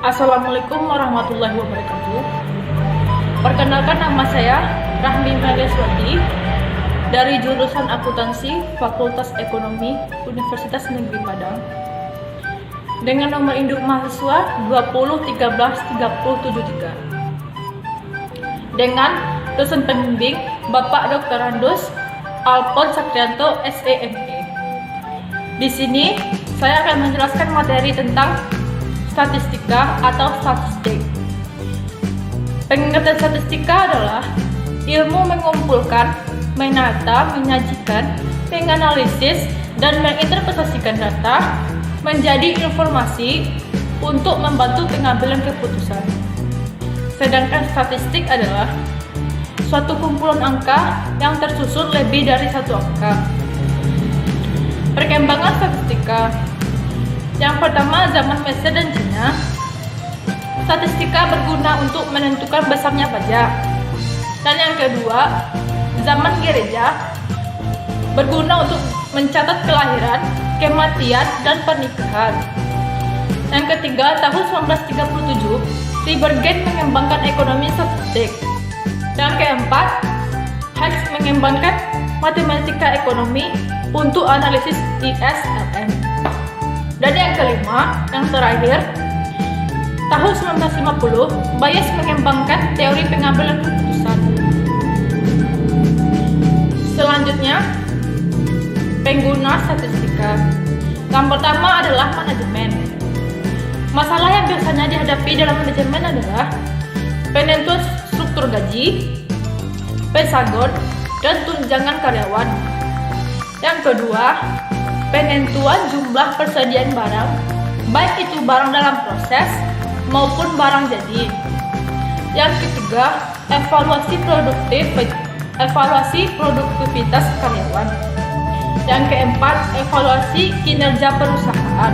Assalamualaikum warahmatullahi wabarakatuh. Perkenalkan, nama saya Rahmi Meleswati dari jurusan Akuntansi Fakultas Ekonomi Universitas Negeri Padang dengan nomor induk mahasiswa 20133073 dengan dosen pembimbing Bapak Dr. Andus Alphonse Sakrianto SEME. Di sini saya akan menjelaskan materi tentang statistika atau statistik. Pengertian statistika adalah ilmu mengumpulkan, menata, menyajikan, menganalisis, dan menginterpretasikan data menjadi informasi untuk membantu pengambilan keputusan. Sedangkan statistik adalah suatu kumpulan angka yang tersusun lebih dari satu angka. Perkembangan statistika. Yang pertama, zaman Mesir dan Cina, statistika berguna untuk menentukan besarnya pajak. Dan yang kedua, zaman gereja, berguna untuk mencatat kelahiran, kematian, dan pernikahan. Yang ketiga, tahun 1937, Liebergen mengembangkan ekonomi statistik. Yang keempat, Hicks mengembangkan matematika ekonomi untuk analisis ISLM. Dan yang kelima, yang terakhir, tahun 1950, Bayes mengembangkan teori pengambilan keputusan. Selanjutnya, pengguna statistika. Yang pertama adalah manajemen. Masalah yang biasanya dihadapi dalam manajemen adalah penentuan struktur gaji, pesangon, dan tunjangan karyawan. Yang kedua, penentuan jumlah persediaan barang, baik itu barang dalam proses maupun barang jadi. Yang ketiga, evaluasi produktivitas karyawan. Yang keempat, evaluasi kinerja perusahaan.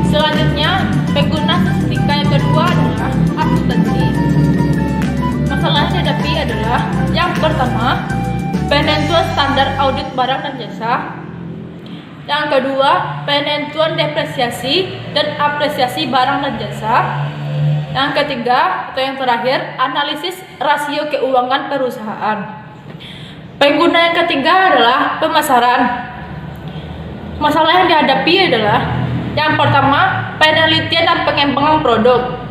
Selanjutnya, pengguna statistika yang kedua adalah akuntansi. Masalah yang dihadapi adalah yang pertama, penentuan standar audit barang dan jasa. Yang kedua, penentuan depresiasi dan apresiasi barang dan jasa. Yang ketiga atau yang terakhir, analisis rasio keuangan perusahaan. Pengguna yang ketiga adalah pemasaran. Masalah yang dihadapi adalah yang pertama, penelitian dan pengembangan produk.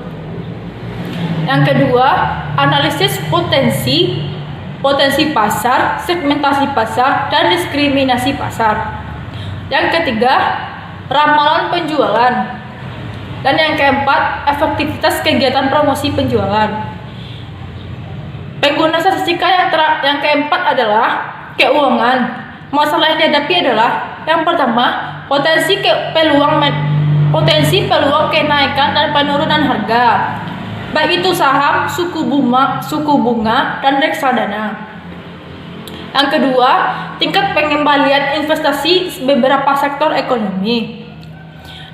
Yang kedua, analisis potensi pasar, segmentasi pasar, dan diskriminasi pasar. Yang ketiga, ramalan penjualan. Dan yang keempat, efektivitas kegiatan promosi penjualan. Pengguna statistika yang keempat adalah keuangan. Masalah yang dihadapi adalah yang pertama, potensi peluang kenaikan dan penurunan harga, baik itu saham, suku bunga, dan reksadana. Yang kedua, tingkat pengembalian investasi beberapa sektor ekonomi.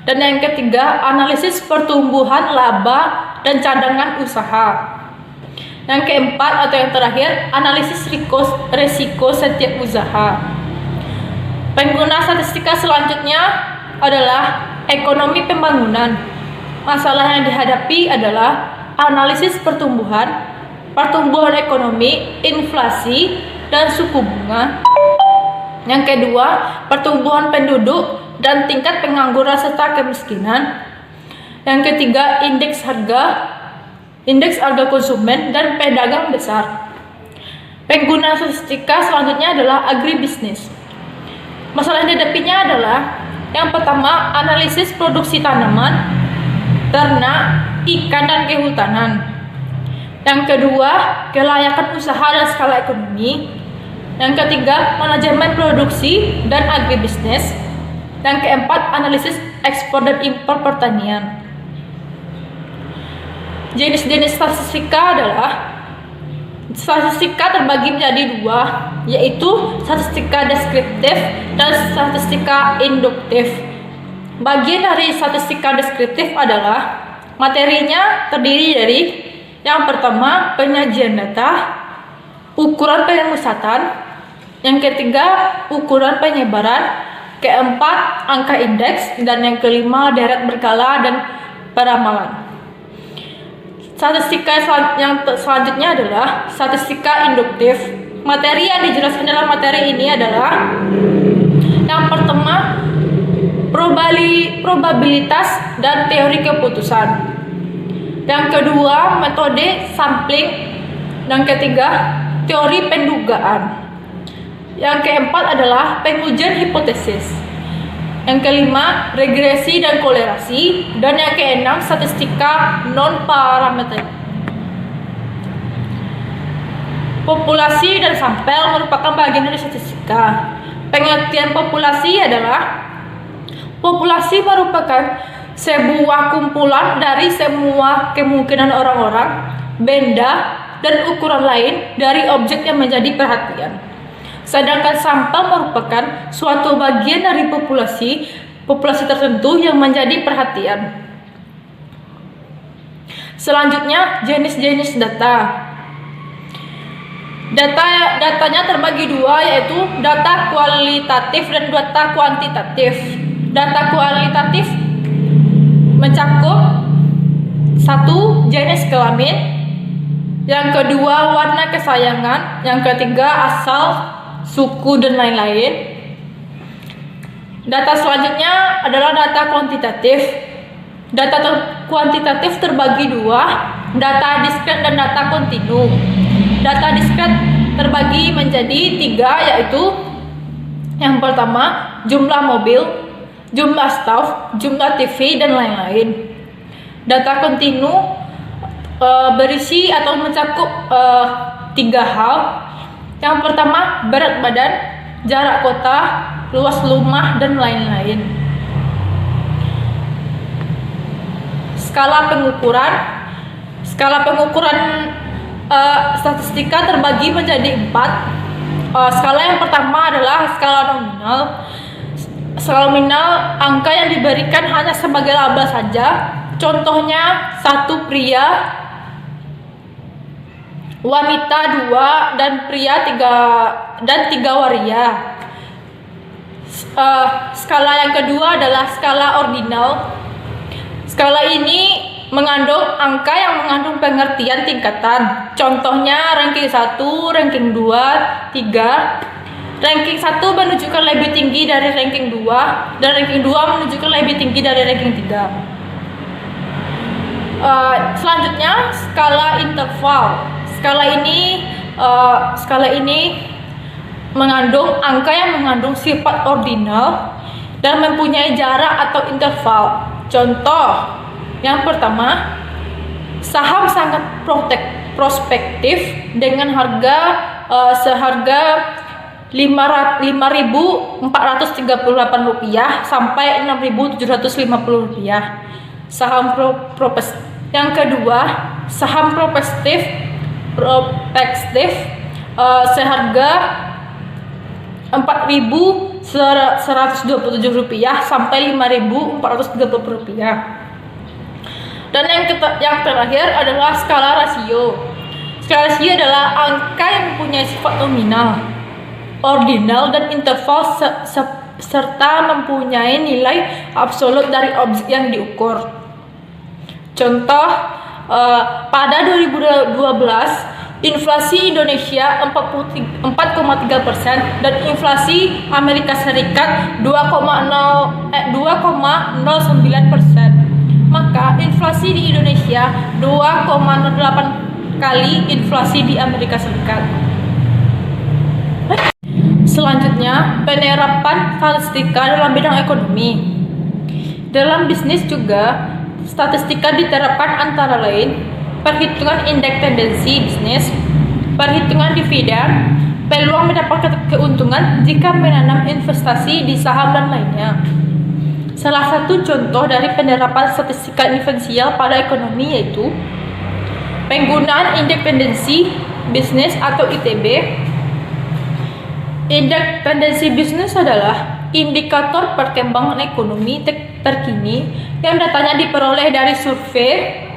Dan yang ketiga, analisis pertumbuhan laba dan cadangan usaha. Yang keempat atau yang terakhir, analisis risiko setiap usaha. Pengguna statistika selanjutnya adalah ekonomi pembangunan. Masalah yang dihadapi adalah analisis pertumbuhan ekonomi, inflasi, dan suku bunga. Yang kedua, pertumbuhan penduduk dan tingkat pengangguran serta kemiskinan. Yang ketiga, indeks harga konsumen dan pedagang besar. Pengguna statistika selanjutnya adalah agribisnis. Masalah yang dihadapinya adalah yang pertama, analisis produksi tanaman, ternak, ikan, dan kehutanan. Yang kedua, kelayakan usaha dan skala ekonomi. Yang ketiga, manajemen produksi dan agribisnis. Yang keempat, analisis ekspor dan impor pertanian. Jenis-jenis statistika terbagi menjadi dua, yaitu statistika deskriptif dan statistika induktif. Bagian dari statistika deskriptif adalah materinya terdiri dari yang pertama, penyajian data, ukuran pemusatan, yang ketiga, ukuran penyebaran, keempat, angka indeks, dan yang kelima, deret berkala dan peramalan. Statistika yang selanjutnya adalah statistika induktif. Materi yang dijelaskan dalam materi ini adalah yang pertama, probabilitas dan teori keputusan. Yang kedua, metode sampling. Yang ketiga, teori pendugaan. Yang keempat adalah pengujian hipotesis. Yang kelima, regresi dan kolerasi. Dan yang keenam, statistika non-parameter. Populasi dan sampel merupakan bagian dari statistika. Pengertian populasi adalah populasi merupakan sebuah kumpulan dari semua kemungkinan orang-orang, benda, dan ukuran lain dari objek yang menjadi perhatian. Sedangkan sampel merupakan suatu bagian dari populasi tertentu yang menjadi perhatian. Selanjutnya, jenis-jenis data. Datanya terbagi dua, yaitu data kualitatif dan data kuantitatif. Data kualitatif mencakup satu, jenis kelamin, yang kedua warna kesayangan, yang ketiga asal, suku, dan lain-lain. Data selanjutnya adalah data kuantitatif. Data kuantitatif terbagi dua, data diskret dan data kontinu. Data diskret terbagi menjadi tiga, yaitu yang pertama jumlah mobil, jumlah staf, jumlah TV, dan lain-lain. Data kontinu berisi atau mencakup tiga hal. Yang pertama, berat badan, jarak kota, luas rumah, dan lain-lain. Skala pengukuran. Skala pengukuran statistika terbagi menjadi 4. Skala yang pertama adalah skala nominal. Skala nominal, angka yang diberikan hanya sebagai laba saja. Contohnya 1 pria, wanita 2, dan pria 3 dan 3 waria. Skala yang kedua adalah skala ordinal. Skala ini mengandung angka yang mengandung pengertian tingkatan. Contohnya ranking 1, ranking 2, 3. Ranking 1 menunjukkan lebih tinggi dari ranking 2, dan ranking 2 menunjukkan lebih tinggi dari ranking 3. Selanjutnya, skala interval. Skala ini mengandung angka yang mengandung sifat ordinal dan mempunyai jarak atau interval. Contoh yang pertama, saham sangat prospektif dengan harga seharga Rp5.438 sampai Rp6.750. Saham yang kedua, saham prospektif seharga Rp4.127 sampai Rp5.430. Dan yang terakhir adalah skala rasio. Skala rasio adalah angka yang mempunyai sifat nominal, ordinal, dan interval serta mempunyai nilai absolut dari objek yang diukur. Contoh, pada 2012 inflasi Indonesia 4,3% dan inflasi Amerika Serikat 2,09%. Maka inflasi di Indonesia 2,08 kali inflasi di Amerika Serikat. Selanjutnya, penerapan statistika dalam bidang ekonomi. Dalam bisnis juga, statistika diterapkan antara lain perhitungan indeks tendensi bisnis, perhitungan dividen, peluang mendapatkan keuntungan jika menanam investasi di saham, dan lainnya. Salah satu contoh dari penerapan statistika diferensial pada ekonomi yaitu penggunaan indeks tendensi bisnis atau ITB. Indeks tendensi bisnis adalah indikator perkembangan ekonomi terkini yang datanya diperoleh dari survei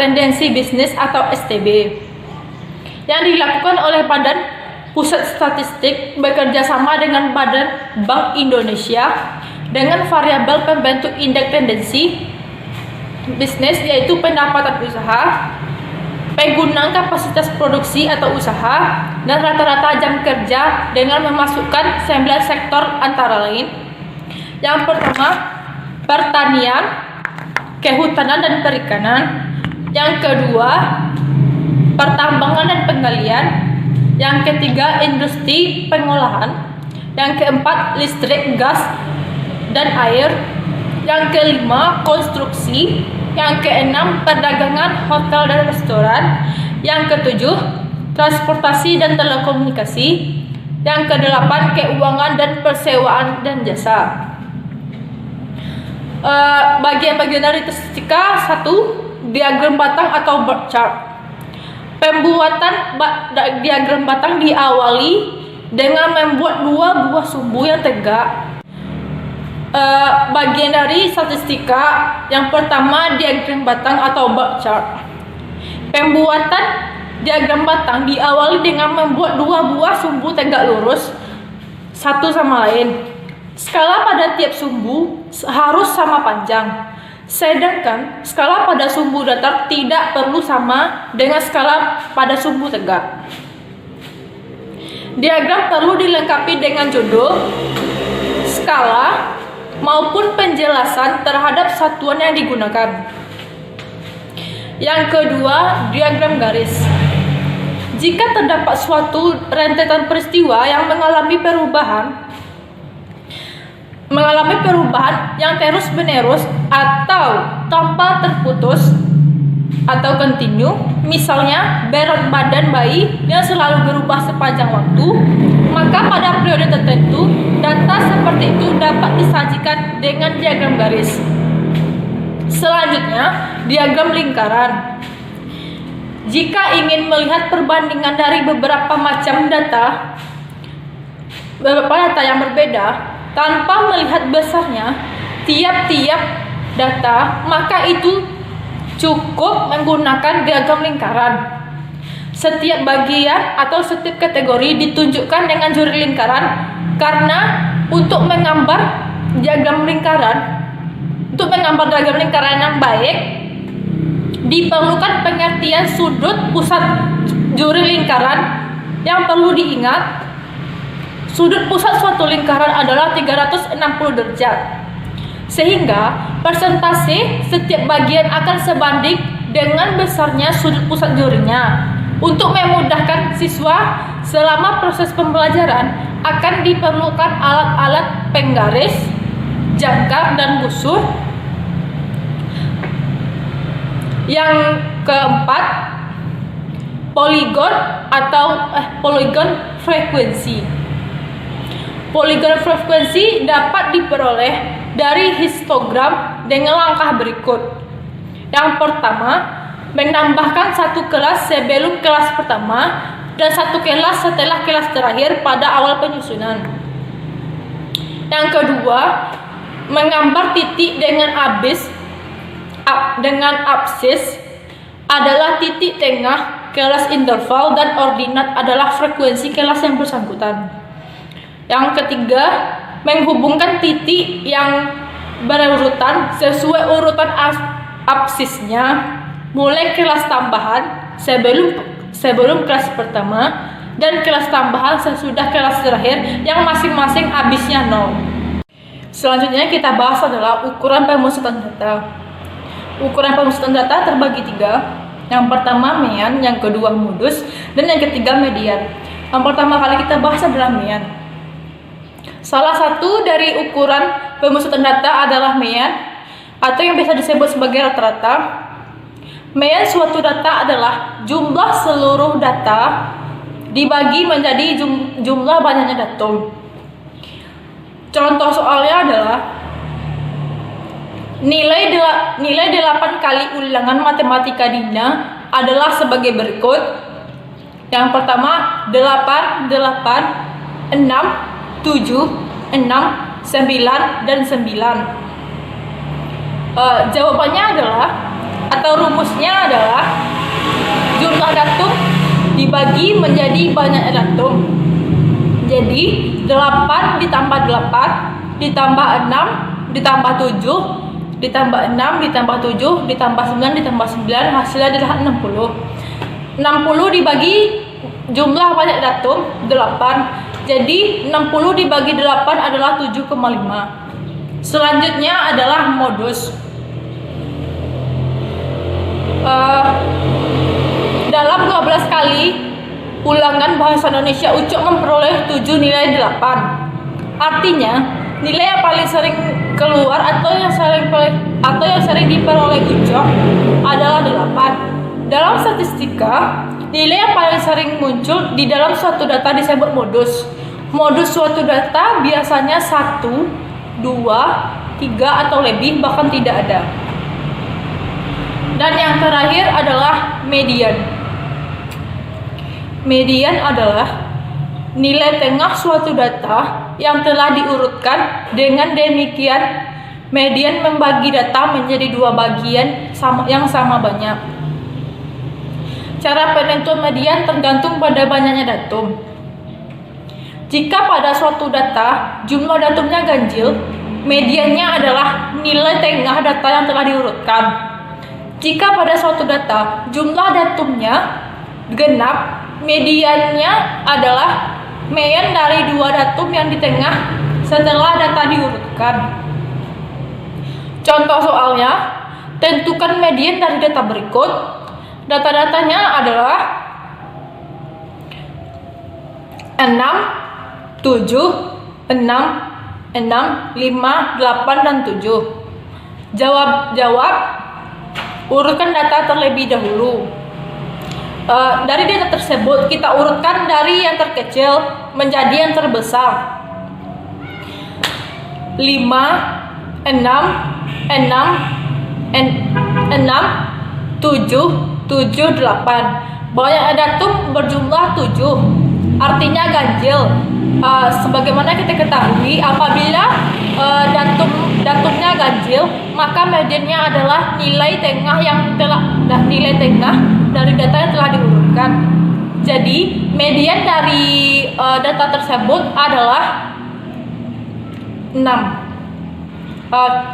tendensi bisnis atau STB yang dilakukan oleh Badan Pusat Statistik bekerja sama dengan Badan Bank Indonesia dengan variabel pembentuk indeks tendensi bisnis yaitu pendapatan usaha, penggunaan kapasitas produksi atau usaha, dan rata-rata jam kerja dengan memasukkan 9 sektor antara lain. Yang pertama, pertanian, kehutanan dan perikanan. Yang kedua, pertambangan dan penggalian. Yang ketiga, industri pengolahan. Yang keempat, listrik, gas, dan air. Yang kelima, konstruksi. Yang keenam, perdagangan, hotel dan restoran. Yang ketujuh, transportasi dan telekomunikasi. Yang kedelapan, keuangan dan persewaan dan jasa. Bagian-bagian dari statistika. 1. Diagram batang atau bar chart. Pembuatan diagram batang diawali dengan membuat 2 buah sumbu yang tegak. Bagian dari statistika yang pertama, diagram batang atau bar chart. Pembuatan diagram batang diawali dengan membuat 2 buah sumbu tegak lurus satu sama lain. Skala pada tiap sumbu harus sama panjang, sedangkan skala pada sumbu datar tidak perlu sama dengan skala pada sumbu tegak. Diagram perlu dilengkapi dengan judul, skala, maupun penjelasan terhadap satuan yang digunakan. Yang kedua, diagram garis. Jika terdapat suatu rentetan peristiwa yang mengalami perubahan yang terus-menerus atau tanpa terputus atau kontinu, misalnya berat badan bayi yang selalu berubah sepanjang waktu, maka pada periode tertentu data seperti itu dapat disajikan dengan diagram garis. Selanjutnya, diagram lingkaran. Jika ingin melihat perbandingan dari beberapa data yang berbeda tanpa melihat besarnya tiap-tiap data, maka itu cukup menggunakan diagram lingkaran. Setiap bagian atau setiap kategori ditunjukkan dengan juri lingkaran karena untuk menggambar diagram lingkaran yang baik diperlukan pengertian sudut pusat juri lingkaran. Yang perlu diingat, sudut pusat suatu lingkaran adalah 360 derajat, sehingga persentase setiap bagian akan sebanding dengan besarnya sudut pusat jurinya. Untuk memudahkan siswa selama proses pembelajaran akan diperlukan alat-alat penggaris, jangkar, dan busur. Yang keempat, poligon frekuensi. Poligon frekuensi dapat diperoleh dari histogram dengan langkah berikut. Yang pertama, menambahkan satu kelas sebelum kelas pertama dan satu kelas setelah kelas terakhir pada awal penyusunan. Yang kedua, menggambar titik dengan absis adalah titik tengah kelas interval dan ordinat adalah frekuensi kelas yang bersangkutan. Yang ketiga, menghubungkan titik yang berurutan sesuai urutan absisnya, mulai kelas tambahan sebelum kelas pertama dan kelas tambahan sesudah kelas terakhir yang masing-masing abisnya 0. Selanjutnya kita bahas adalah ukuran pemusatan data. Ukuran pemusatan data terbagi 3. Yang pertama mean, yang kedua modus, dan yang ketiga median. Yang pertama kali kita bahas adalah mean. Salah satu dari ukuran pemusatan data adalah mean, atau yang biasa disebut sebagai rata-rata. Mean suatu data adalah jumlah seluruh data dibagi menjadi jumlah banyaknya datum. Contoh soalnya adalah nilai 8 kali ulangan matematika Dina adalah sebagai berikut. Yang pertama 8, 6, 7, 6, 9, dan 9. Jawabannya adalah, atau rumusnya adalah, jumlah datum dibagi menjadi banyak datum. Jadi 8 ditambah 8 ditambah 6 ditambah 7 ditambah 6 ditambah 7 ditambah 9 ditambah 9, hasilnya adalah 60. 60 dibagi jumlah banyak datum 8. Jadi 60 dibagi 8 adalah 7,5. Selanjutnya adalah modus. Dalam 12 kali ulangan bahasa Indonesia, Ucok memperoleh 7 nilai 8. Artinya, nilai yang paling sering keluar atau yang sering diperoleh Ucok adalah 8. Dalam statistika, nilai yang paling sering muncul di dalam suatu data disebut modus. Modus suatu data biasanya 1, 2, 3 atau lebih, bahkan tidak ada. Dan yang terakhir adalah median. Median adalah nilai tengah suatu data yang telah diurutkan. Dengan demikian, median membagi data menjadi 2 bagian yang sama banyak. Cara penentuan median tergantung pada banyaknya datum. Jika pada suatu data jumlah datumnya ganjil, mediannya adalah nilai tengah data yang telah diurutkan. Jika pada suatu data jumlah datumnya genap, mediannya adalah median dari 2 datum yang di tengah setelah data diurutkan. Contoh soalnya, tentukan median dari data berikut. Data-datanya adalah 6, 7, 6, 6, 5, 8, dan 7. Jawab, urutkan data terlebih dahulu. Dari data tersebut, kita urutkan dari yang terkecil menjadi yang terbesar. 5, 6, 7, 8. Banyak datum berjumlah 7, artinya ganjil. Sebagaimana kita ketahui, apabila datumnya ganjil, maka mediannya adalah nilai tengah dari data yang telah diurutkan. Jadi median dari data tersebut adalah 6.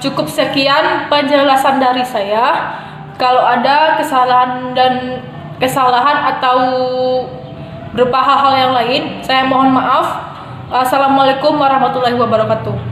Cukup sekian penjelasan dari saya. Kalau ada kesalahan atau berupa hal-hal yang lain, saya mohon maaf. Assalamualaikum warahmatullahi wabarakatuh.